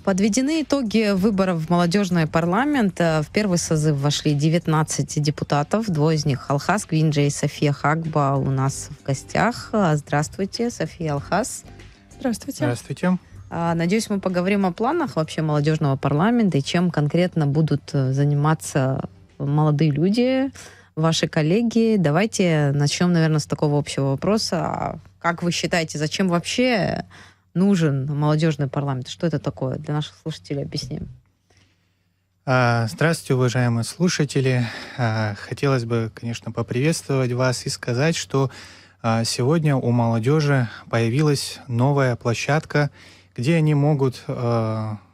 Подведены итоги выборов в молодежный парламент. В первый созыв вошли 19 депутатов. Двое из них Алхас Гвинджи и София Хагба у нас в гостях. Здравствуйте, София, Алхас. Здравствуйте. Здравствуйте. Надеюсь, мы поговорим о планах вообще молодежного парламента и чем конкретно будут заниматься молодые люди, ваши коллеги. Давайте начнем, наверное, с такого общего вопроса. Как вы считаете, зачем вообще нужен молодежный парламент? Что это такое? Для наших слушателей объясним. Здравствуйте, уважаемые слушатели. Хотелось бы, конечно, поприветствовать вас и сказать, что сегодня у молодежи появилась новая площадка, где они могут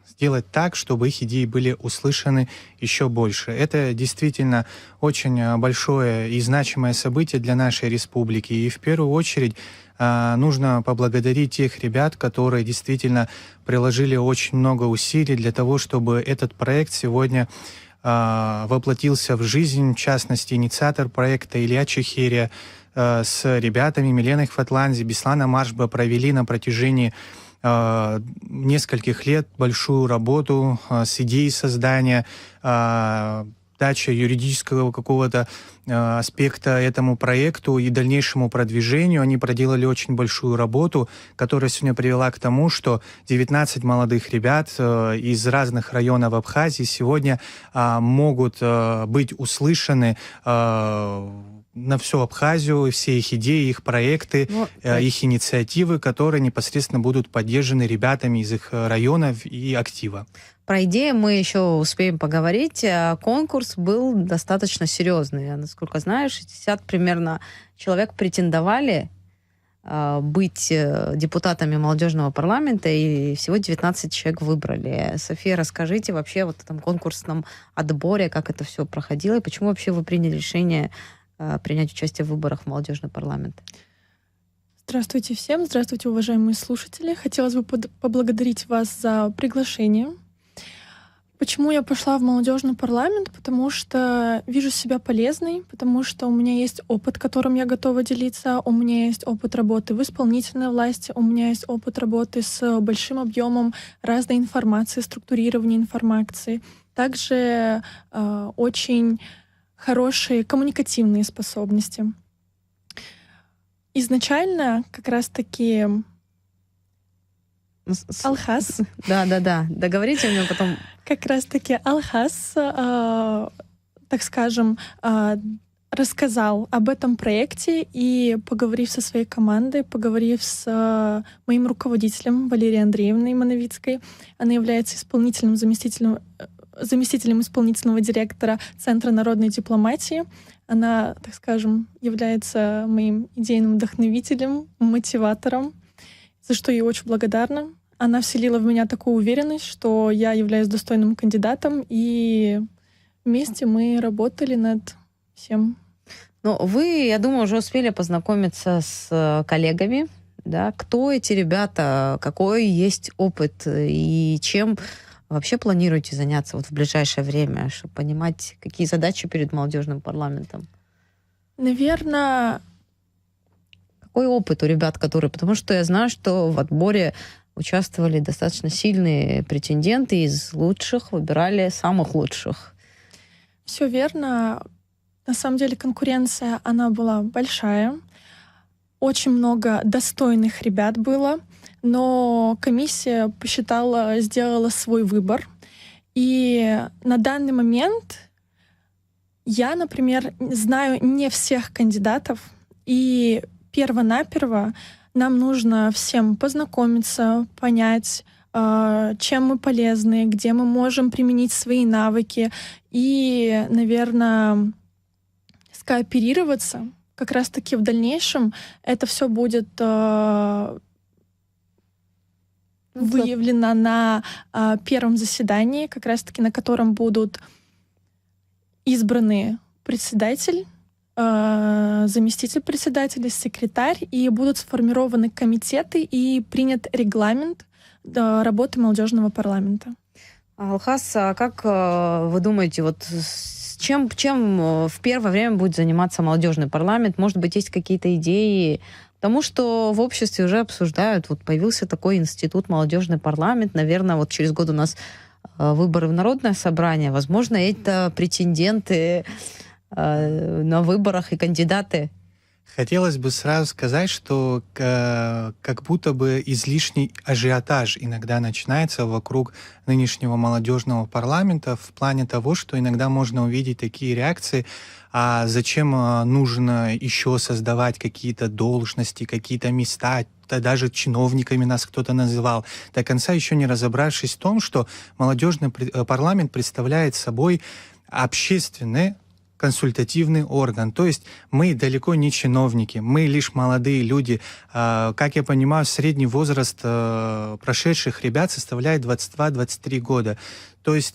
сделать так, чтобы их идеи были услышаны еще больше. Это действительно очень большое и значимое событие для нашей республики. И в первую очередь нужно поблагодарить тех ребят, которые действительно приложили очень много усилий для того, чтобы этот проект сегодня воплотился в жизнь. В частности, инициатор проекта Илья Чехерия с ребятами Миленой Хватландзе, Беслана Маршба провели на протяжении нескольких лет большую работу с идеей создания, дача юридического какого-то аспекта этому проекту и дальнейшему продвижению. Они проделали очень большую работу, которая сегодня привела к тому, что 19 молодых ребят из разных районов Абхазии сегодня могут быть услышаны на всю Абхазию, все их идеи, их проекты, их инициативы, которые непосредственно будут поддержаны ребятами из их районов и актива. Про идеи мы еще успеем поговорить. Конкурс был достаточно серьезный. Я, насколько знаю, 60 примерно человек претендовали быть депутатами молодежного парламента, и всего 19 человек выбрали. София, расскажите вообще вот о этом конкурсном отборе, как это все проходило, и почему вообще вы приняли решение принять участие в выборах в молодежный парламент? Здравствуйте всем, здравствуйте, уважаемые слушатели. Хотелось бы поблагодарить вас за приглашение. Почему я пошла в молодежный парламент? Потому что вижу себя полезной, потому что у меня есть опыт, которым я готова делиться, у меня есть опыт работы в исполнительной власти, у меня есть опыт работы с большим объемом разной информации, структурирования информации. Также очень хорошие коммуникативные способности. Изначально как раз-таки Алхас. Да. Договорите мне потом. Как раз-таки Алхас, так скажем, рассказал об этом проекте, и, поговорив со своей командой, поговорив с моим руководителем Валерией Андреевной Мановицкой, она является заместителем исполнительного директора Центра народной дипломатии. Она, так скажем, является моим идейным вдохновителем, мотиватором, за что ей очень благодарна. Она вселила в меня такую уверенность, что я являюсь достойным кандидатом, и вместе мы работали над всем. Ну, вы, я думаю, уже успели познакомиться с коллегами, да? Кто эти ребята, какой есть опыт и чем вообще планируете заняться вот в ближайшее время, чтобы понимать, какие задачи перед молодежным парламентом? Наверное... Какой опыт у ребят, которые... Потому что я знаю, что в отборе участвовали достаточно сильные претенденты, из лучших выбирали самых лучших. Все верно. На самом деле конкуренция, она была большая. Очень много достойных ребят было, но комиссия посчитала, сделала свой выбор. И на данный момент я, например, знаю не всех кандидатов, и перво-наперво нам нужно всем познакомиться, понять, чем мы полезны, где мы можем применить свои навыки и, наверное, скооперироваться. Как раз-таки в дальнейшем это все будет выявлено на первом заседании, как раз-таки на котором будут избраны председатель, заместитель председателя, секретарь, и будут сформированы комитеты и принят регламент работы молодежного парламента. Алхас, а как вы думаете, вот чем в первое время будет заниматься молодежный парламент? Может быть, есть какие-то идеи, тому, что в обществе уже обсуждают, вот появился такой институт молодежный парламент, наверное, вот через год у нас выборы в Народное собрание, возможно, это претенденты на выборах и кандидаты. Хотелось бы сразу сказать, что как будто бы излишний ажиотаж иногда начинается вокруг нынешнего молодежного парламента в плане того, что иногда можно увидеть такие реакции: а зачем нужно еще создавать какие-то должности, какие-то места, даже чиновниками нас кто-то называл, до конца еще не разобравшись в том, что молодежный парламент представляет собой общественный консультативный орган. То есть мы далеко не чиновники, мы лишь молодые люди. Как я понимаю, средний возраст прошедших ребят составляет 22-23 года. То есть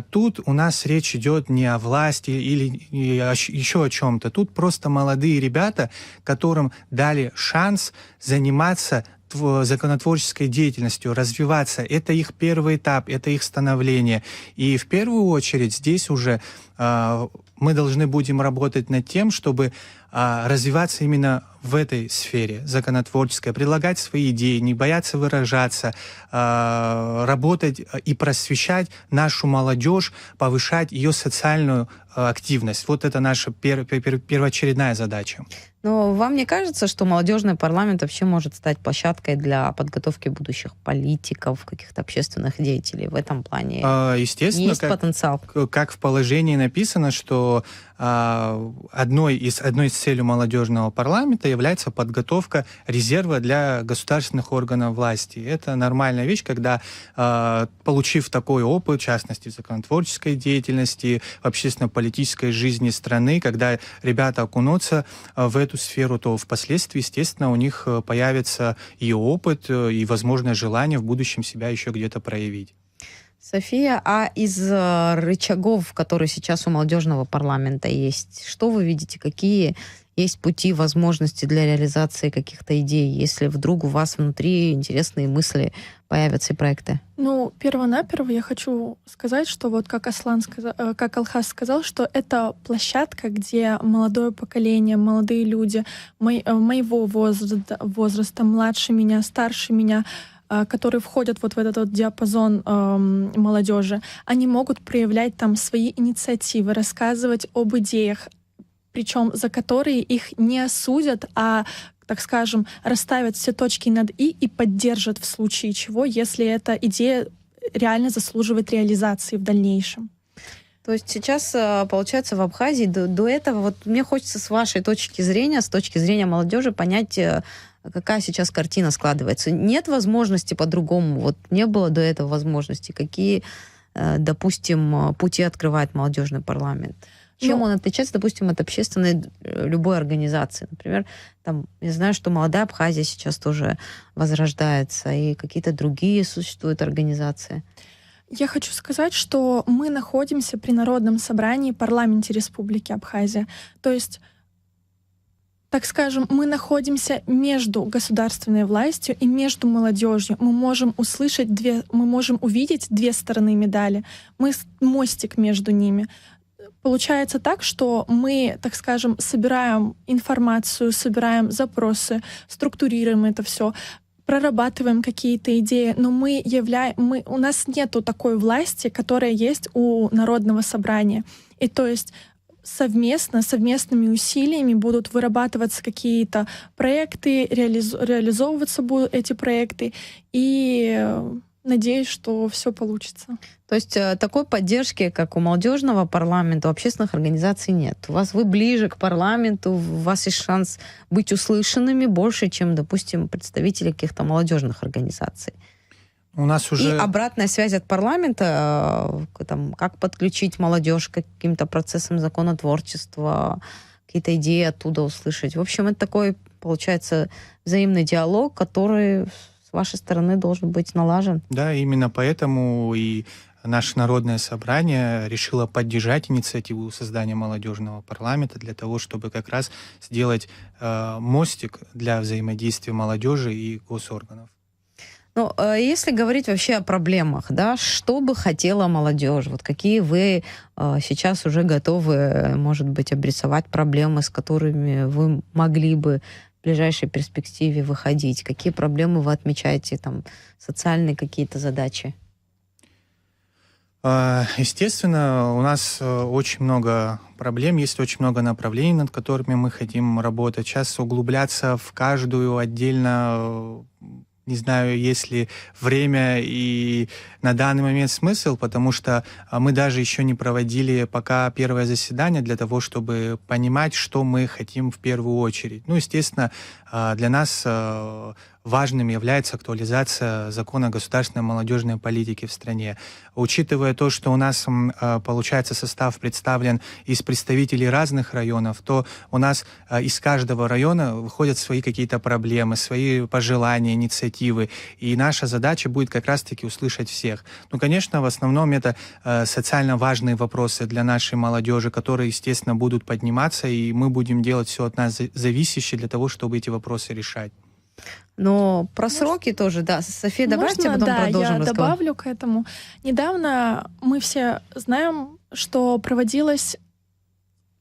тут у нас речь идет не о власти или еще о чем-то. Тут просто молодые ребята, которым дали шанс заниматься законотворческой деятельностью, развиваться. Это их первый этап, это их становление. И в первую очередь здесь уже мы должны будем работать над тем, чтобы развиваться именно в этой сфере законотворческой, предлагать свои идеи, не бояться выражаться, работать и просвещать нашу молодежь, повышать ее социальную активность. Вот это наша первоочередная задача. Но вам не кажется, что молодежный парламент вообще может стать площадкой для подготовки будущих политиков, каких-то общественных деятелей в этом плане? Естественно, есть потенциал. Как в положении написано, что одной из целей молодежного парламента является подготовка резерва для государственных органов власти. Это нормальная вещь, когда, получив такой опыт, в частности, законотворческой деятельности, в общественно-политической жизни страны, когда ребята окунутся в эту сферу, то впоследствии, естественно, у них появится и опыт, и, возможно, желание в будущем себя еще где-то проявить. София, а из рычагов, которые сейчас у молодежного парламента есть, что вы видите, какие есть пути, возможности для реализации каких-то идей, если вдруг у вас внутри интересные мысли появятся и проекты? Ну, перво-наперво я хочу сказать, что вот как Алхас сказал, что это площадка, где молодое поколение, молодые люди моего возраста, младше меня, старше меня, которые входят вот в этот вот диапазон молодежи, они могут проявлять там свои инициативы, рассказывать об идеях, причем за которые их не осудят, а, так скажем, расставят все точки над «и» поддержат в случае чего, если эта идея реально заслуживает реализации в дальнейшем. То есть сейчас, получается, в Абхазии до этого, вот мне хочется с вашей точки зрения, с точки зрения молодежи, понять, какая сейчас картина складывается. Нет возможности по-другому, вот не было до этого возможности. Какие, допустим, пути открывает молодежный парламент? Чем он отличается, допустим, от общественной любой организации? Например, там, я знаю, что «Молодая Абхазия» сейчас тоже возрождается, и какие-то другие существуют организации. Я хочу сказать, что мы находимся при Народном собрании парламенте Республики Абхазия. То есть, так скажем, мы находимся между государственной властью и между молодежью. Мы можем мы можем увидеть две стороны медали. Мы мостик между ними. Получается так, что мы, так скажем, собираем информацию, собираем запросы, структурируем это все, прорабатываем какие-то идеи, но у нас нету такой власти, которая есть у Народного собрания. И то есть совместными усилиями будут вырабатываться какие-то проекты, реализовываться будут эти проекты, и надеюсь, что все получится. То есть такой поддержки, как у молодежного парламента, у общественных организаций нет. Вы ближе к парламенту, у вас есть шанс быть услышанными больше, чем, допустим, представители каких-то молодежных организаций. У нас уже... И обратная связь от парламента, там, как подключить молодежь к каким-то процессам законотворчества, какие-то идеи оттуда услышать. В общем, это такой, получается, взаимный диалог, который с вашей стороны должен быть налажен. Да, именно поэтому и наше Народное собрание решило поддержать инициативу создания молодежного парламента для того, чтобы как раз сделать мостик для взаимодействия молодежи и госорганов. Ну, если говорить вообще о проблемах, да, что бы хотела молодежь? Вот какие вы сейчас уже готовы, может быть, обрисовать проблемы, с которыми вы могли бы в ближайшей перспективе выходить? Какие проблемы вы отмечаете, там, социальные какие-то задачи? Естественно, у нас очень много проблем, есть очень много направлений, над которыми мы хотим работать. Сейчас углубляться в каждую отдельно, не знаю, есть ли время и на данный момент смысл, потому что мы даже еще не проводили пока первое заседание для того, чтобы понимать, что мы хотим в первую очередь. Ну, естественно, для нас важным является актуализация закона о государственной молодежной политике в стране. Учитывая то, что у нас, получается, состав представлен из представителей разных районов, то у нас из каждого района выходят свои какие-то проблемы, свои пожелания, инициативы. И наша задача будет как раз-таки услышать всех. Ну, конечно, в основном это социально важные вопросы для нашей молодежи, которые, естественно, будут подниматься, и мы будем делать все от нас зависящее для того, чтобы эти вопросы решать. Но про сроки тоже, да. София, добавьте, Можно, потом да, продолжим я разговор. добавлю к этому. Недавно мы все знаем, что проводилось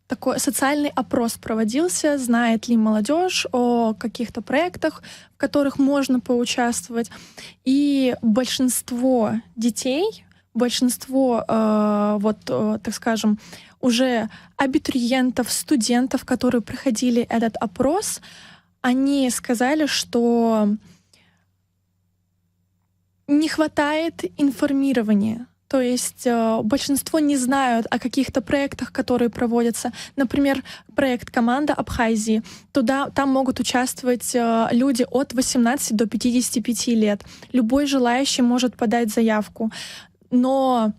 такой социальный опрос проводился, знает ли молодежь о каких-то проектах, в которых можно поучаствовать. И большинство детей, большинство, так скажем, уже абитуриентов, студентов, которые проходили этот опрос, они сказали, что не хватает информирования. То есть большинство не знают о каких-то проектах, которые проводятся. Например, проект «Команда Абхазии». Там могут участвовать люди от 18 до 55 лет. Любой желающий может подать заявку. Но,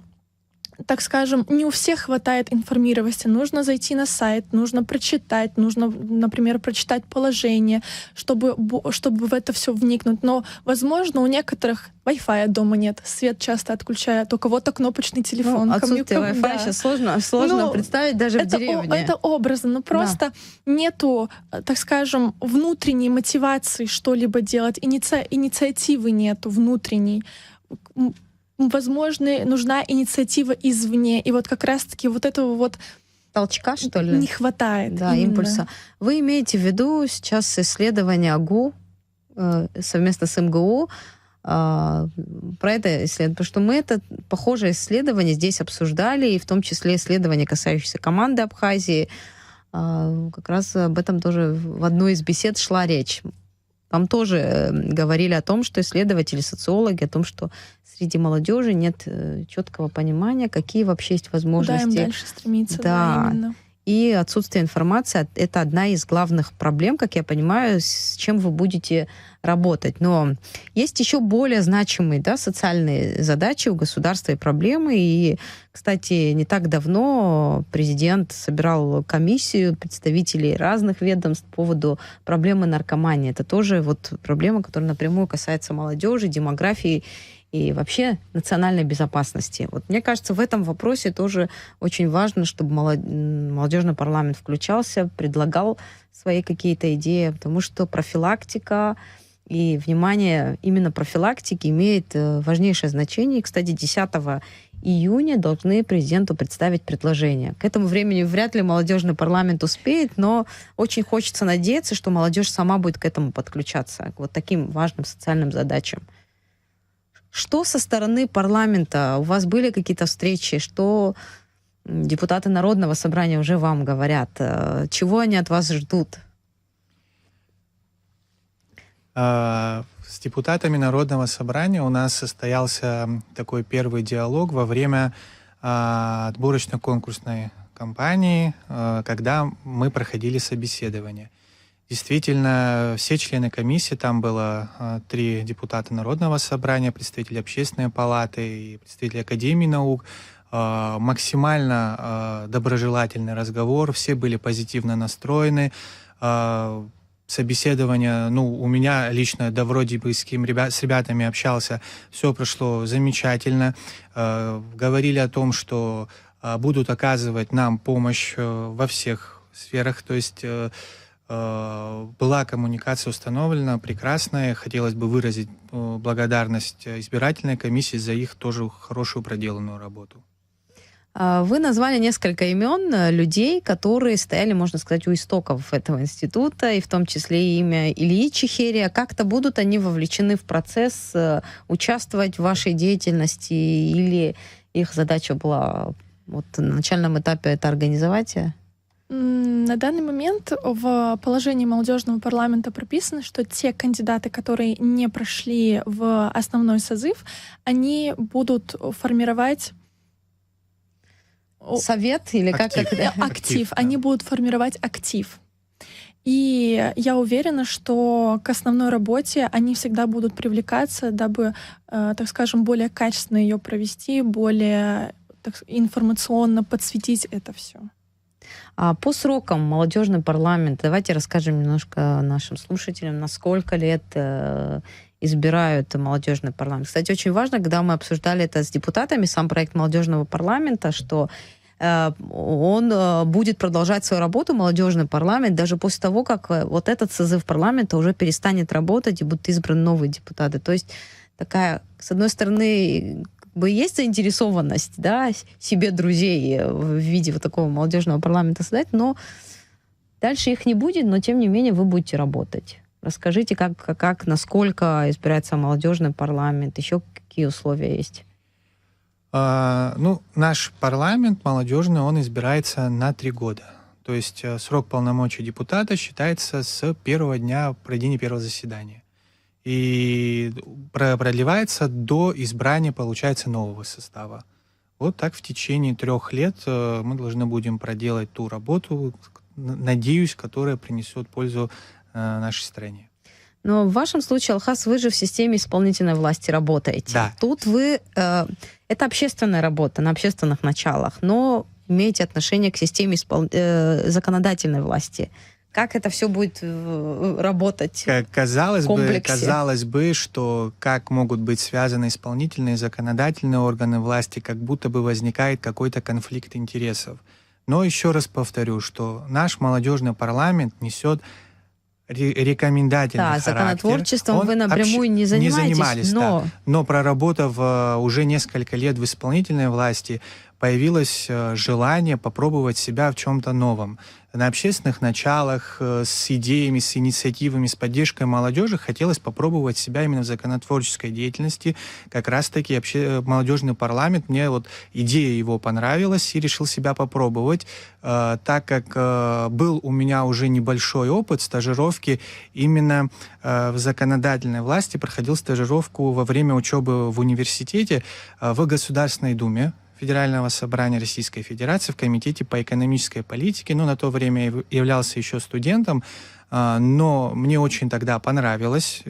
так скажем, не у всех хватает информированности. Нужно зайти на сайт, нужно прочитать, нужно, например, прочитать положение, чтобы в это все вникнуть. Но, возможно, у некоторых Wi-Fi дома нет, свет часто отключают, у кого-то кнопочный телефон. Ну, отсутствие Wi-Fi да. сейчас сложно представить даже в деревне. Это образно, но просто нету, так скажем, внутренней мотивации что-либо делать, инициативы нету внутренней. Возможно, нужна инициатива извне. И вот как раз-таки вот этого вот толчка, что ли? Не хватает. Да, именно. Импульса. Вы имеете в виду сейчас исследование АГУ совместно с МГУ про это исследование, потому что мы это похожее исследование здесь обсуждали, и в том числе исследование, касающееся команды Абхазии. Как раз об этом тоже в одной из бесед шла речь. Там тоже говорили о том, что исследователи, социологи, о том, что среди молодежи нет четкого понимания, какие вообще есть возможности. Куда им дальше стремиться, да, именно. И отсутствие информации — это одна из главных проблем, как я понимаю, с чем вы будете работать. Но есть еще более значимые, да, социальные задачи у государства и проблемы. И, кстати, не так давно президент собирал комиссию представителей разных ведомств по поводу проблемы наркомании. Это тоже вот проблема, которая напрямую касается молодежи, демографии и вообще национальной безопасности. Вот мне кажется, в этом вопросе тоже очень важно, чтобы молодежный парламент включался, предлагал свои какие-то идеи, потому что профилактика и внимание именно профилактики имеет важнейшее значение. И, кстати, 10 июня должны президенту представить предложение. К этому времени вряд ли молодежный парламент успеет, но очень хочется надеяться, что молодежь сама будет к этому подключаться, к вот таким важным социальным задачам. Что со стороны парламента? У вас были какие-то встречи? Что депутаты Народного собрания уже вам говорят? Чего они от вас ждут? С депутатами Народного собрания у нас состоялся такой первый диалог во время отборочно-конкурсной кампании, когда мы проходили собеседование. Действительно, все члены комиссии, там было 3 депутата Народного собрания, представители Общественной палаты и представители Академии наук, максимально доброжелательный разговор, все были позитивно настроены. Собеседование, у меня лично, да вроде бы с ребятами общался, все прошло замечательно. Говорили о том, что будут оказывать нам помощь во всех сферах, то есть была коммуникация установлена прекрасная. Хотелось бы выразить благодарность избирательной комиссии за их тоже хорошую проделанную работу. Вы назвали несколько имен людей, которые стояли, можно сказать, у истоков этого института, и в том числе и имя Ильи Чехерия. Как-то будут они вовлечены в процесс, участвовать в вашей деятельности, или их задача была вот на начальном этапе это организовать? На данный момент в положении молодежного парламента прописано, что те кандидаты, которые не прошли в основной созыв, они будут формировать совет или актив. как это? Актив. Да. Они будут формировать актив. И я уверена, что к основной работе они всегда будут привлекаться, дабы, так скажем, более качественно ее провести, более информационно подсветить это все. А по срокам молодежный парламент, давайте расскажем немножко нашим слушателям, на сколько лет избирают молодежный парламент. Кстати, очень важно, когда мы обсуждали это с депутатами, сам проект молодежного парламента, что он будет продолжать свою работу, молодежный парламент, даже после того, как вот этот созыв парламента уже перестанет работать и будут избраны новые депутаты. То есть такая, с одной стороны, есть заинтересованность, да, себе друзей в виде вот такого молодежного парламента создать, но дальше их не будет, но тем не менее вы будете работать. Расскажите, как насколько избирается молодежный парламент, еще какие условия есть? Наш парламент молодежный, он избирается на 3 года. То есть срок полномочий депутата считается с первого дня проведения первого заседания. И продлевается до избрания, получается, нового состава. Вот так в течение 3 лет мы должны будем проделать ту работу, надеюсь, которая принесет пользу нашей стране. Но в вашем случае, Алхас, вы же в системе исполнительной власти работаете. Да. Тут вы... это общественная работа на общественных началах, но имеете отношение к системе законодательной власти. Как это все будет работать казалось в комплексе? Казалось бы, что как могут быть связаны исполнительные и законодательные органы власти, как будто бы возникает какой-то конфликт интересов. Но еще раз повторю, что наш молодежный парламент несет рекомендательный характер. Законотворчеством вы напрямую не занимались, но проработав уже несколько лет в исполнительной власти, появилось желание попробовать себя в чем-то новом. На общественных началах, с идеями, с инициативами, с поддержкой молодежи хотелось попробовать себя именно в законотворческой деятельности. Как раз-таки молодежный парламент, мне вот идея его понравилась, и решил себя попробовать, так как был у меня уже небольшой опыт стажировки именно в законодательной власти, проходил стажировку во время учебы в университете в Государственной Думе Федерального собрания Российской Федерации в Комитете по экономической политике. На то время я являлся еще студентом, но мне очень тогда понравилось.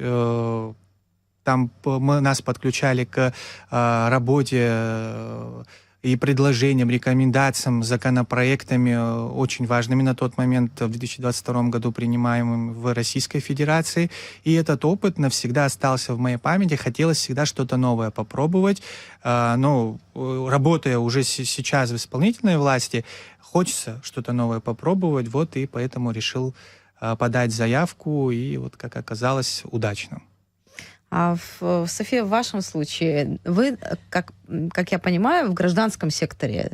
Там нас подключали к работе и предложениям, рекомендациям, законопроектами, очень важными на тот момент, в 2022 году принимаемым в Российской Федерации. И этот опыт навсегда остался в моей памяти. Хотелось всегда что-то новое попробовать. Но работая уже сейчас в исполнительной власти, хочется что-то новое попробовать. Вот и поэтому решил подать заявку. И вот, как оказалось, удачно. А София, в вашем случае, вы, как я понимаю, в гражданском секторе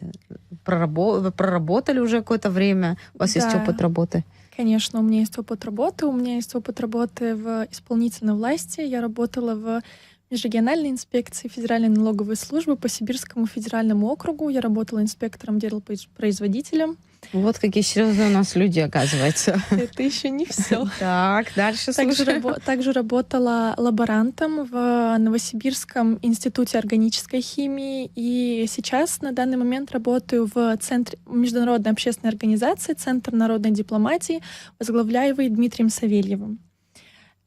проработали уже какое-то время? У вас есть опыт работы? Конечно, у меня есть опыт работы. У меня есть опыт работы в исполнительной власти. Я работала в межрегиональной инспекции Федеральной налоговой службы по Сибирскому федеральному округу. Я работала инспектором делопроизводителем. Вот какие серьезные у нас люди, оказывается. Это еще не все. Так, дальше слушаю. Также работала лаборантом в Новосибирском институте органической химии. И сейчас на данный момент работаю в Центре международной общественной организации «Центр народной дипломатии», возглавляемый Дмитрием Савельевым.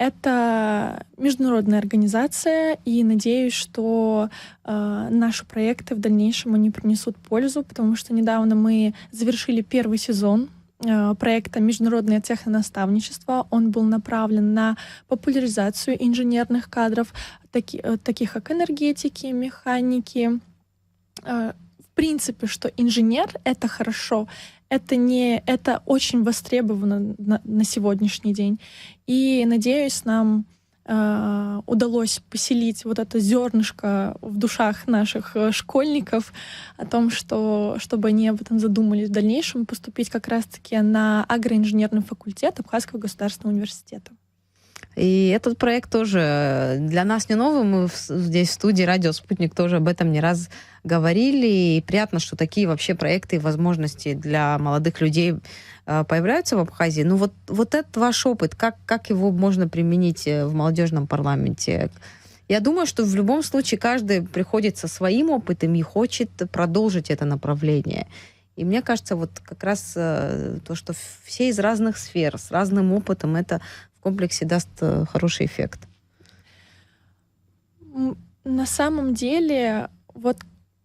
Это международная организация, и надеюсь, что наши проекты в дальнейшем они принесут пользу, потому что недавно мы завершили первый сезон проекта «Международное технонаставничество». Он был направлен на популяризацию инженерных кадров, таких как энергетики, механики. В принципе, что инженер — это хорошо, это очень востребовано на сегодняшний день. И, надеюсь, нам удалось поселить вот это зернышко в душах наших школьников о том, что, чтобы они об этом задумались в дальнейшем, поступить как раз-таки на агроинженерный факультет Абхазского государственного университета. И этот проект тоже для нас не новый. Мы здесь в студии «Радио Спутник» тоже об этом не раз говорили. И приятно, что такие вообще проекты и возможности для молодых людей появляются в Абхазии. Ну вот этот ваш опыт, как его можно применить в молодежном парламенте? Я думаю, что в любом случае каждый приходит со своим опытом и хочет продолжить это направление. И мне кажется, вот как раз то, что все из разных сфер, с разным опытом, это в комплексе даст хороший эффект. На самом деле, вот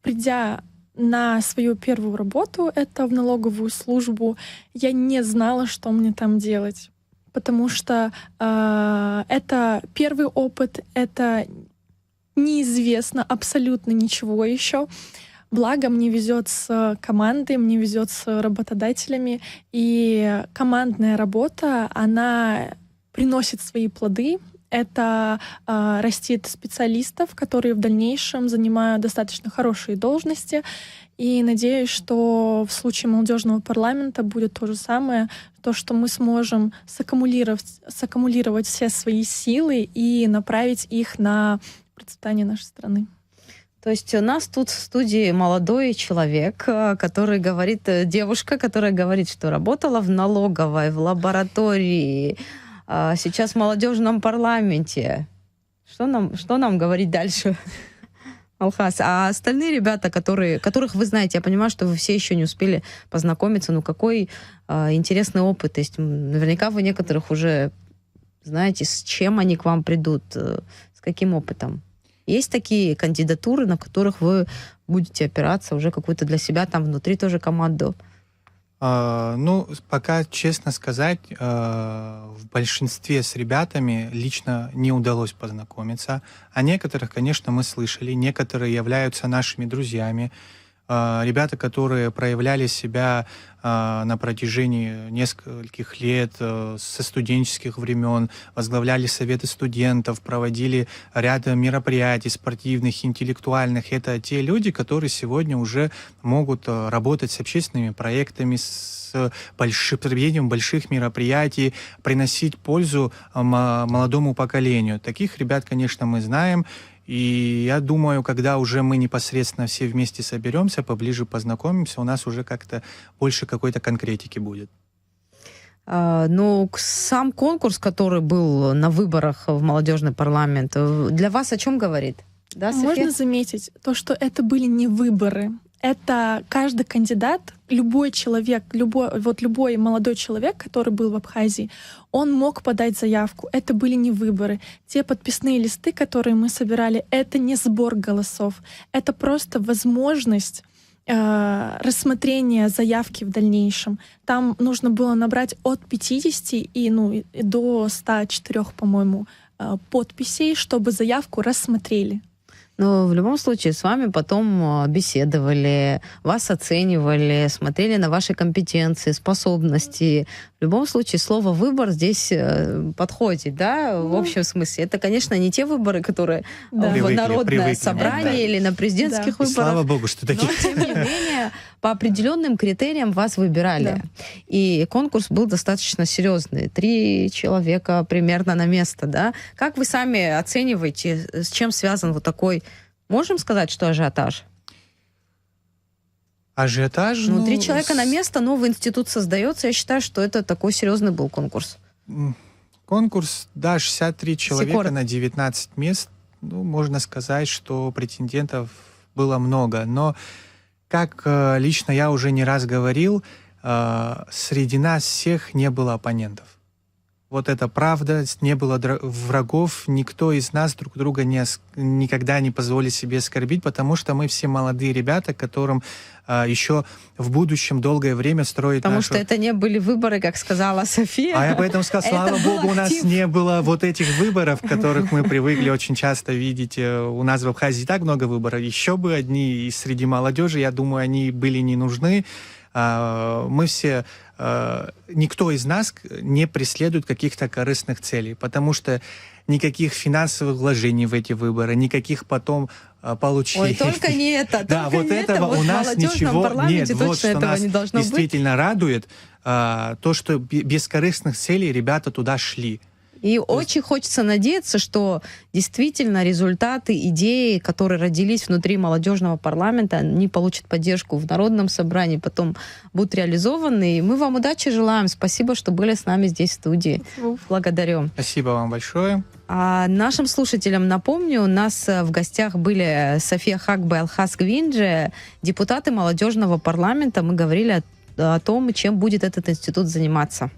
придя на свою первую работу, это в налоговую службу, я не знала, что мне там делать. Потому что это первый опыт, это неизвестно абсолютно ничего еще. Благо, мне везет с командой, мне везет с работодателями, и командная работа, она приносит свои плоды. Это растит специалистов, которые в дальнейшем занимают достаточно хорошие должности. И надеюсь, что в случае молодежного парламента будет то же самое, то, что мы сможем саккумулировать все свои силы и направить их на процветание нашей страны. То есть у нас тут в студии молодой человек, который говорит, девушка, которая говорит, что работала в налоговой, в лаборатории, сейчас в молодежном парламенте. Что нам говорить дальше, Алхаз? А остальные ребята, которых вы знаете, я понимаю, что вы все еще не успели познакомиться, ну какой интересный опыт. То есть наверняка вы некоторых уже знаете, с чем они к вам придут, с каким опытом. Есть такие кандидатуры, на которых вы будете опираться уже какую-то для себя там внутри тоже команду? Ну, пока, честно сказать, в большинстве с ребятами лично не удалось познакомиться. О некоторых, конечно, мы слышали. Некоторые являются нашими друзьями. Ребята, которые проявляли себя на протяжении нескольких лет, со студенческих времен, возглавляли советы студентов, проводили ряд мероприятий спортивных, интеллектуальных. Это те люди, которые сегодня уже могут работать с общественными проектами, с проведением больших мероприятий, приносить пользу молодому поколению. Таких ребят, конечно, мы знаем. И я думаю, когда уже мы непосредственно все вместе соберемся, поближе познакомимся, у нас уже как-то больше какой-то конкретики будет. Ну, сам конкурс, который был на выборах в молодежный парламент, для вас о чем говорит? Да, София? Можно заметить то, что это были не выборы. Это каждый кандидат, любой человек, любой молодой человек, который был в Абхазии, он мог подать заявку. Это были не выборы. Те подписные листы, которые мы собирали, это не сбор голосов. Это просто возможность рассмотрения заявки в дальнейшем. Там нужно было набрать от 50 и до 104, по-моему, подписей, чтобы заявку рассмотрели. Но в любом случае с вами потом беседовали, вас оценивали, смотрели на ваши компетенции, способности. В любом случае слово «выбор» здесь подходит, да, в общем смысле. Это, конечно, не те выборы, которые в народное собрание или на президентских выборах. И слава богу, что такие. Но, тем не менее, по определенным критериям вас выбирали. Да. И конкурс был достаточно серьезный. 3 человека примерно на место, да. Как вы сами оцениваете, с чем связан вот такой, можем сказать, что ажиотаж? Ажиотаж? 3 человека на место, новый институт создается. Я считаю, что это такой серьезный был конкурс. Конкурс, да, 63 человека на 19 мест. Ну, можно сказать, что претендентов было много. Но, как лично я уже не раз говорил, среди нас всех не было оппонентов. Вот это правда, не было врагов, никто из нас друг друга никогда не позволит себе оскорбить, потому что мы все молодые ребята, которым еще в будущем долгое время строить Потому что это не были выборы, как сказала София. А я поэтому сказал, слава богу, у нас не было вот этих выборов, которых мы привыкли очень часто видеть. У нас в Абхазии так много выборов. Еще бы одни, и среди молодежи, я думаю, они были не нужны. Мы все никто из нас не преследует каких-то корыстных целей, потому что никаких финансовых вложений в эти выборы, никаких потом получений. Ой, только не это. Да, вот этого у нас ничего нет. Вот что нас действительно радует, то, что без корыстных целей ребята туда шли. И очень хочется надеяться, что действительно результаты, идеи, которые родились внутри молодежного парламента, они получат поддержку в Народном собрании, потом будут реализованы. И мы вам удачи желаем. Спасибо, что были с нами здесь в студии. Благодарю. Спасибо вам большое. А нашим слушателям напомню, у нас в гостях были София Хакба и Алхас Гвинджи, депутаты молодежного парламента. Мы говорили о том, чем будет этот институт заниматься.